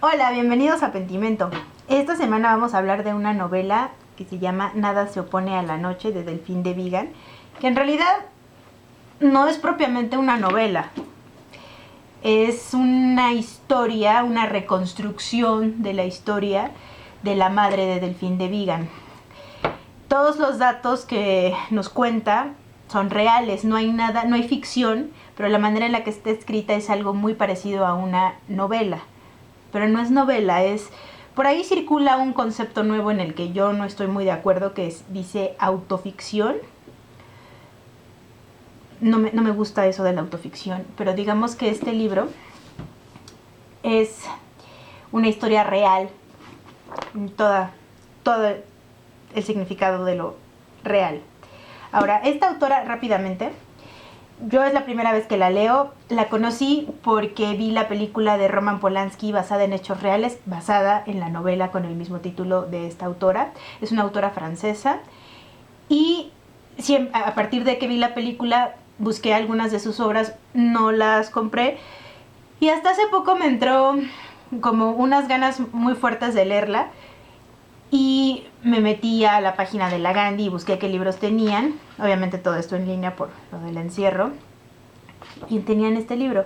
Hola, bienvenidos a Pentimento. Esta semana vamos a hablar de una novela que se llama Nada se opone a la noche, de Delfín de Vigan, que en realidad no es propiamente una novela. Es una historia, una reconstrucción de la historia de la madre de Delfín de Vigan. Todos los datos que nos cuenta son reales, no hay nada, no hay ficción, pero la manera en la que está escrita es algo muy parecido a una novela. Pero no es novela, es... Por ahí circula un concepto nuevo en el que yo no estoy muy de acuerdo, que dice autoficción. No me gusta eso de la autoficción, pero digamos que este libro es una historia real, todo el significado de lo real. Ahora, esta autora, rápidamente, yo es la primera vez que la leo. La conocí porque vi la película de Roman Polanski basada en hechos reales, basada en la novela con el mismo título de esta autora. Es una autora francesa y a partir de que vi la película busqué algunas de sus obras, no las compré y hasta hace poco me entró como unas ganas muy fuertes de leerla y me metí a la página de la Gandhi y busqué qué libros tenían. Obviamente todo esto en línea por lo del encierro. Y tenían este libro.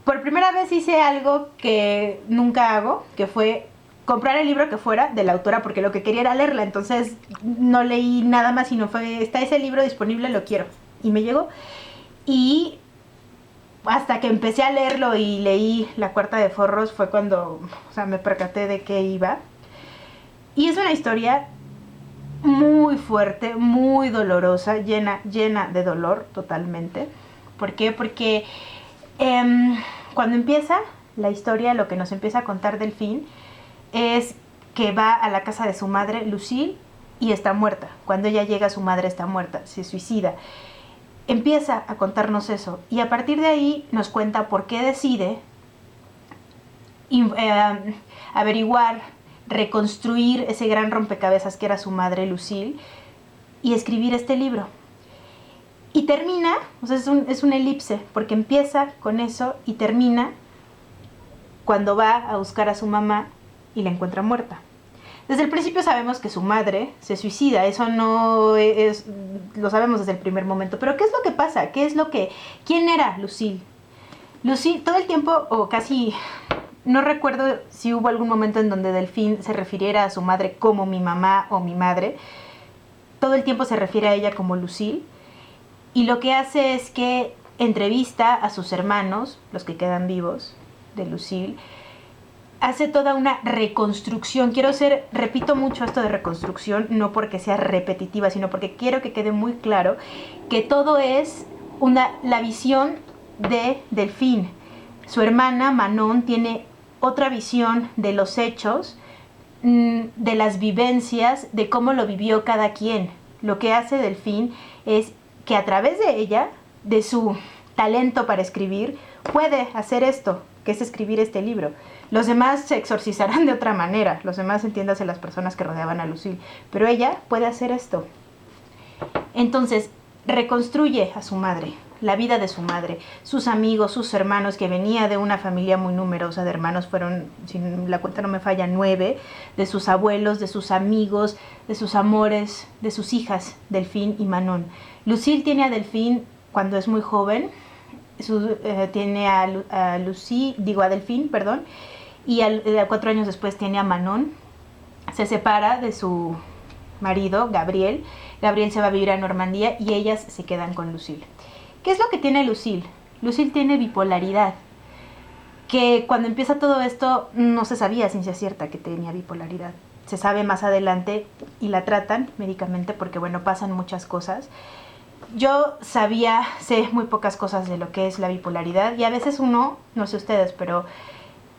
Por primera vez hice algo que nunca hago, que fue comprar el libro que fuera de la autora, porque lo que quería era leerla. Entonces no leí nada más, sino fue, está ese libro disponible, lo quiero. Y me llegó. Y hasta que empecé a leerlo y leí La Cuarta de Forros fue cuando, me percaté de qué iba. Y es una historia muy fuerte, muy dolorosa, llena de dolor totalmente. ¿Por qué? Porque cuando empieza la historia, lo que nos empieza a contar Delfín es que va a la casa de su madre, Lucille, y está muerta. Cuando ella llega, su madre está muerta, se suicida. Empieza a contarnos eso y a partir de ahí nos cuenta por qué decide averiguar, reconstruir ese gran rompecabezas que era su madre Lucille y escribir este libro. Y termina, es un elipse, porque empieza con eso y termina cuando va a buscar a su mamá y la encuentra muerta. Desde el principio sabemos que su madre se suicida, eso no es, lo sabemos desde el primer momento. Pero ¿qué es lo que pasa? ¿Quién era Lucille? Lucille, todo el tiempo, o casi... No recuerdo si hubo algún momento en donde Delfín se refiriera a su madre como mi mamá o mi madre. Todo el tiempo se refiere a ella como Lucille. Y lo que hace es que entrevista a sus hermanos, los que quedan vivos, de Lucille. Hace toda una reconstrucción. Repito mucho esto de reconstrucción, no porque sea repetitiva, sino porque quiero que quede muy claro que todo es la visión de Delfín. Su hermana Manon tiene otra visión de los hechos, de las vivencias, de cómo lo vivió cada quien. Lo que hace Delfín es que a través de ella, de su talento para escribir, puede hacer esto, que es escribir este libro. Los demás se exorcizarán de otra manera, los demás, entiéndase, las personas que rodeaban a Lucille, pero ella puede hacer esto. Entonces, reconstruye a su madre, la vida de su madre, sus amigos, sus hermanos, que venía de una familia muy numerosa de hermanos, fueron, si la cuenta no me falla, 9, de sus abuelos, de sus amigos, de sus amores, de sus hijas, Delfín y Manon. Lucille tiene a Delfín cuando es muy joven, tiene a Delfín, perdón, y 4 años después tiene a Manon. Se separa de su marido, Gabriel. Gabriel se va a vivir a Normandía y ellas se quedan con Lucille. ¿Qué es lo que tiene Lucille? Lucille tiene bipolaridad, que cuando empieza todo esto no se sabía a ciencia cierta que tenía bipolaridad. Se sabe más adelante y la tratan médicamente porque, pasan muchas cosas. Yo sé muy pocas cosas de lo que es la bipolaridad y a veces uno, no sé ustedes, pero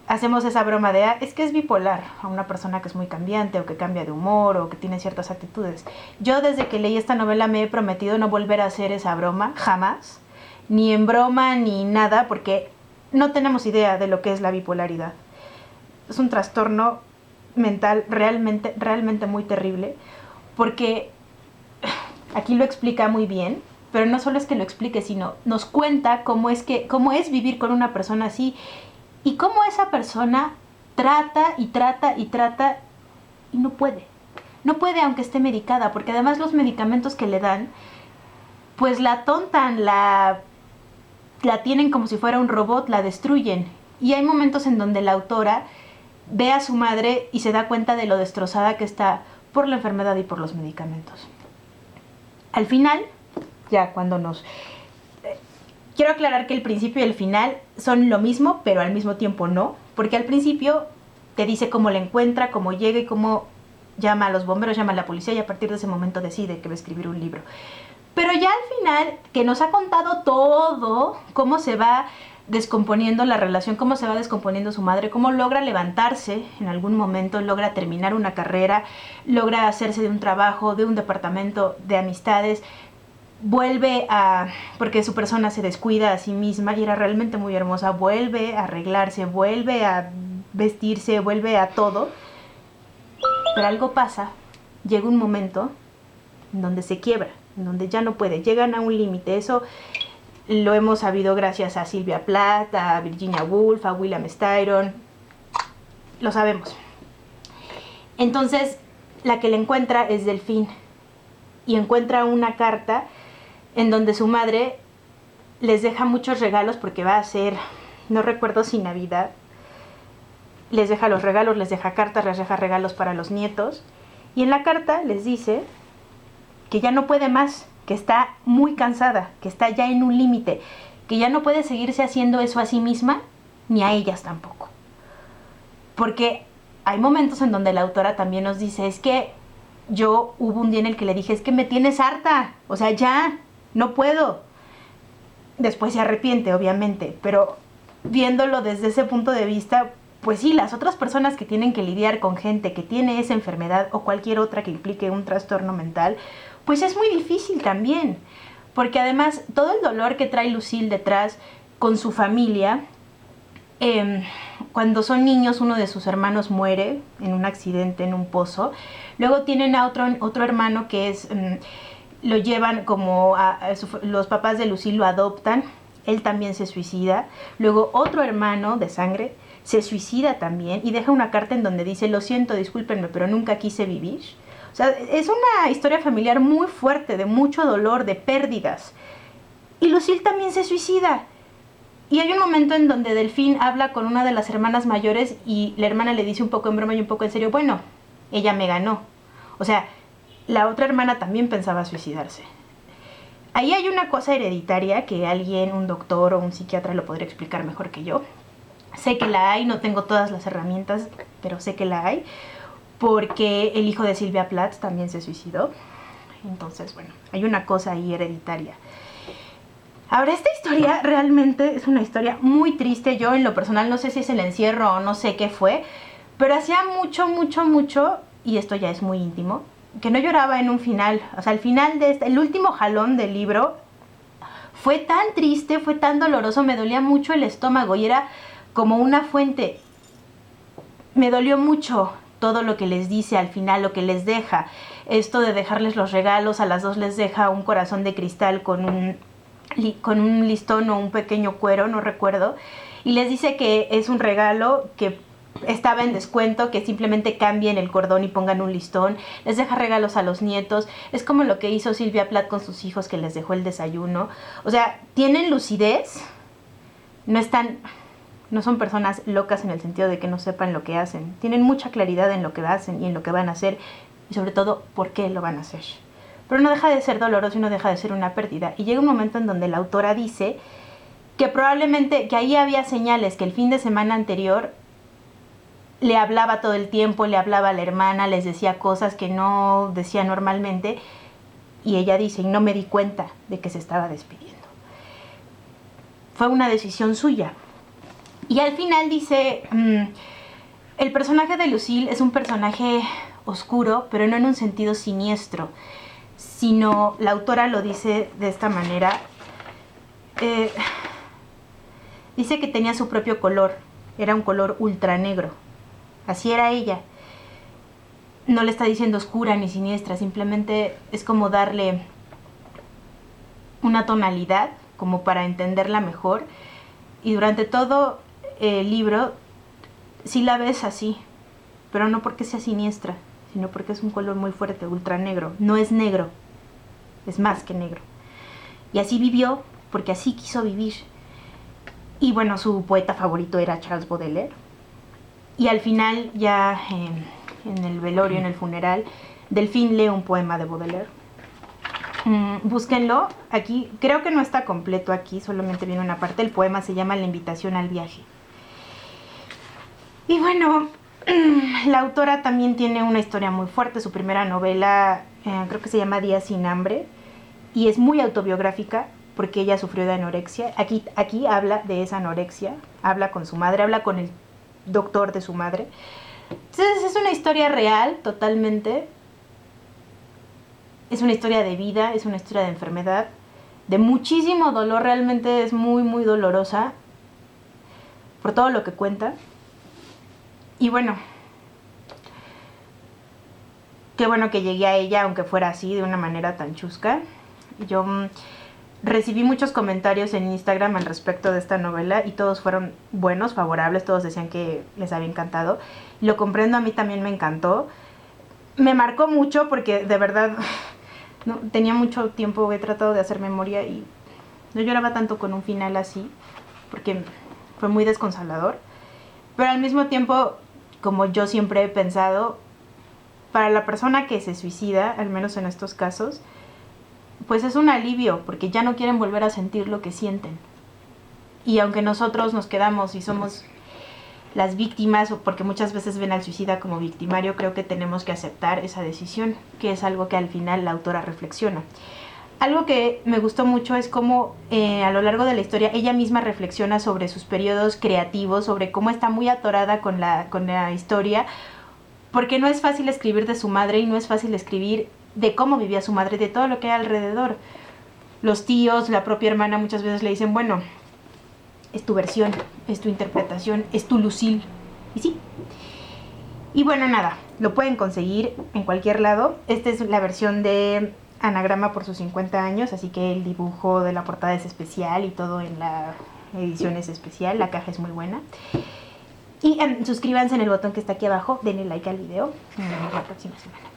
hacemos esa broma de, es que es bipolar a una persona que es muy cambiante o que cambia de humor o que tiene ciertas actitudes. Yo desde que leí esta novela me he prometido no volver a hacer esa broma, jamás, ni en broma ni nada, porque no tenemos idea de lo que es la bipolaridad. Es un trastorno mental realmente muy terrible, porque aquí lo explica muy bien, pero no solo es que lo explique, sino nos cuenta cómo es vivir con una persona así y cómo esa persona trata y trata y trata y no puede. No puede aunque esté medicada, porque además los medicamentos que le dan, pues la tontan, la tienen como si fuera un robot, la destruyen. Y hay momentos en donde la autora ve a su madre y se da cuenta de lo destrozada que está por la enfermedad y por los medicamentos. Al final, ya cuando nos... quiero aclarar que el principio y el final son lo mismo, pero al mismo tiempo no, porque al principio te dice cómo la encuentra, cómo llega y cómo llama a los bomberos, llama a la policía, y a partir de ese momento decide que va a escribir un libro. Pero ya al final, que nos ha contado todo, cómo se va descomponiendo la relación, cómo se va descomponiendo su madre, cómo logra levantarse en algún momento, logra terminar una carrera, logra hacerse de un trabajo, de un departamento, de amistades, vuelve a, porque su persona se descuida a sí misma y era realmente muy hermosa, vuelve a arreglarse, vuelve a vestirse, vuelve a todo, pero algo pasa, llega un momento en donde se quiebra, en donde ya no puede, llegan a un límite. Eso lo hemos sabido gracias a Sylvia Plath, a Virginia Woolf, a William Styron, lo sabemos. Entonces la que le encuentra es Delphine y encuentra una carta en donde su madre les deja muchos regalos porque va a ser, no recuerdo si Navidad, les deja los regalos, les deja cartas, les deja regalos para los nietos, y en la carta les dice que ya no puede más, que está muy cansada, que está ya en un límite, que ya no puede seguirse haciendo eso a sí misma, ni a ellas tampoco. Porque hay momentos en donde la autora también nos dice, es que yo hubo un día en el que le dije, es que me tienes harta, o sea, ya, no puedo. Después se arrepiente, obviamente, pero viéndolo desde ese punto de vista, pues sí, las otras personas que tienen que lidiar con gente que tiene esa enfermedad o cualquier otra que implique un trastorno mental, pues es muy difícil también, porque además todo el dolor que trae Lucille detrás con su familia, cuando son niños uno de sus hermanos muere en un accidente en un pozo, luego tienen a otro hermano que es, lo llevan como los papás de Lucille lo adoptan, él también se suicida, luego otro hermano de sangre se suicida también y deja una carta en donde dice, lo siento, discúlpenme, pero nunca quise vivir. O sea, es una historia familiar muy fuerte, de mucho dolor, de pérdidas. Y Lucille también se suicida. Y hay un momento en donde Delphine habla con una de las hermanas mayores y la hermana le dice un poco en broma y un poco en serio, bueno, ella me ganó. O sea, la otra hermana también pensaba suicidarse. Ahí hay una cosa hereditaria que alguien, un doctor o un psiquiatra lo podría explicar mejor que yo. Sé que la hay, no tengo todas las herramientas, pero sé que la hay, porque el hijo de Sylvia Plath también se suicidó. Entonces, bueno, hay una cosa ahí hereditaria. Ahora, esta historia realmente es una historia muy triste. Yo en lo personal no sé si es el encierro o no sé qué fue, pero hacía mucho, y esto ya es muy íntimo, que no lloraba en un final. O sea, el final de el último jalón del libro fue tan triste, fue tan doloroso, me dolía mucho el estómago y era como una fuente. Me dolió mucho todo lo que les dice al final, lo que les deja. Esto de dejarles los regalos, a las dos les deja un corazón de cristal con un listón o un pequeño cuero, no recuerdo, y les dice que es un regalo que estaba en descuento, que simplemente cambien el cordón y pongan un listón. Les deja regalos a los nietos. Es como lo que hizo Sylvia Plath con sus hijos, que les dejó el desayuno. O sea, tienen lucidez, no son personas locas en el sentido de que no sepan lo que hacen. Tienen mucha claridad en lo que hacen y en lo que van a hacer, y sobre todo por qué lo van a hacer. Pero no deja de ser doloroso y no deja de ser una pérdida. Y llega un momento en donde la autora dice que probablemente, que ahí había señales, que el fin de semana anterior le hablaba todo el tiempo, le hablaba a la hermana, les decía cosas que no decía normalmente, y ella dice, y no me di cuenta de que se estaba despidiendo. Fue una decisión suya. Y al final dice, el personaje de Lucille es un personaje oscuro, pero no en un sentido siniestro, sino, la autora lo dice de esta manera, dice que tenía su propio color, era un color ultra negro, así era ella. No le está diciendo oscura ni siniestra, simplemente es como darle una tonalidad, como para entenderla mejor, y durante todo el libro sí la ves así, pero no porque sea siniestra, sino porque es un color muy fuerte, ultra negro. No es negro, es más que negro. Y así vivió porque así quiso vivir. Y bueno, su poeta favorito era Charles Baudelaire. Y al final, ya en el velorio, en el funeral, Delphine lee un poema de Baudelaire. Búsquenlo. Aquí, creo que no está completo aquí, solamente viene una parte. El poema se llama La invitación al viaje. Y bueno, la autora también tiene una historia muy fuerte. Su primera novela, creo que se llama Días sin hambre, y es muy autobiográfica porque ella sufrió de anorexia. Aquí habla de esa anorexia, habla con su madre, habla con el doctor de su madre. Entonces es una historia real, totalmente. Es una historia de vida, es una historia de enfermedad, de muchísimo dolor. Realmente es muy, muy dolorosa por todo lo que cuenta. Y bueno, qué bueno que llegué a ella, aunque fuera así, de una manera tan chusca. Yo recibí muchos comentarios en Instagram al respecto de esta novela y todos fueron buenos, favorables, todos decían que les había encantado. Lo comprendo, a mí también me encantó. Me marcó mucho porque de verdad no, tenía mucho tiempo, he tratado de hacer memoria y no lloraba tanto con un final así, porque fue muy desconsolador. Pero al mismo tiempo, como yo siempre he pensado, para la persona que se suicida, al menos en estos casos, pues es un alivio, porque ya no quieren volver a sentir lo que sienten. Y aunque nosotros nos quedamos y somos las víctimas, o porque muchas veces ven al suicida como victimario, creo que tenemos que aceptar esa decisión, que es algo que al final la autora reflexiona. Algo que me gustó mucho es cómo a lo largo de la historia ella misma reflexiona sobre sus periodos creativos, sobre cómo está muy atorada con la historia, porque no es fácil escribir de su madre y no es fácil escribir de cómo vivía su madre, de todo lo que hay alrededor. Los tíos, la propia hermana muchas veces le dicen, bueno, es tu versión, es tu interpretación, es tu Lucille. Y sí. Y bueno, nada, lo pueden conseguir en cualquier lado. Esta es la versión de Anagrama por sus 50 años, así que el dibujo de la portada es especial y todo en la edición es especial, la caja es muy buena. Y suscríbanse en el botón que está aquí abajo, denle like al video. Nos vemos la próxima semana.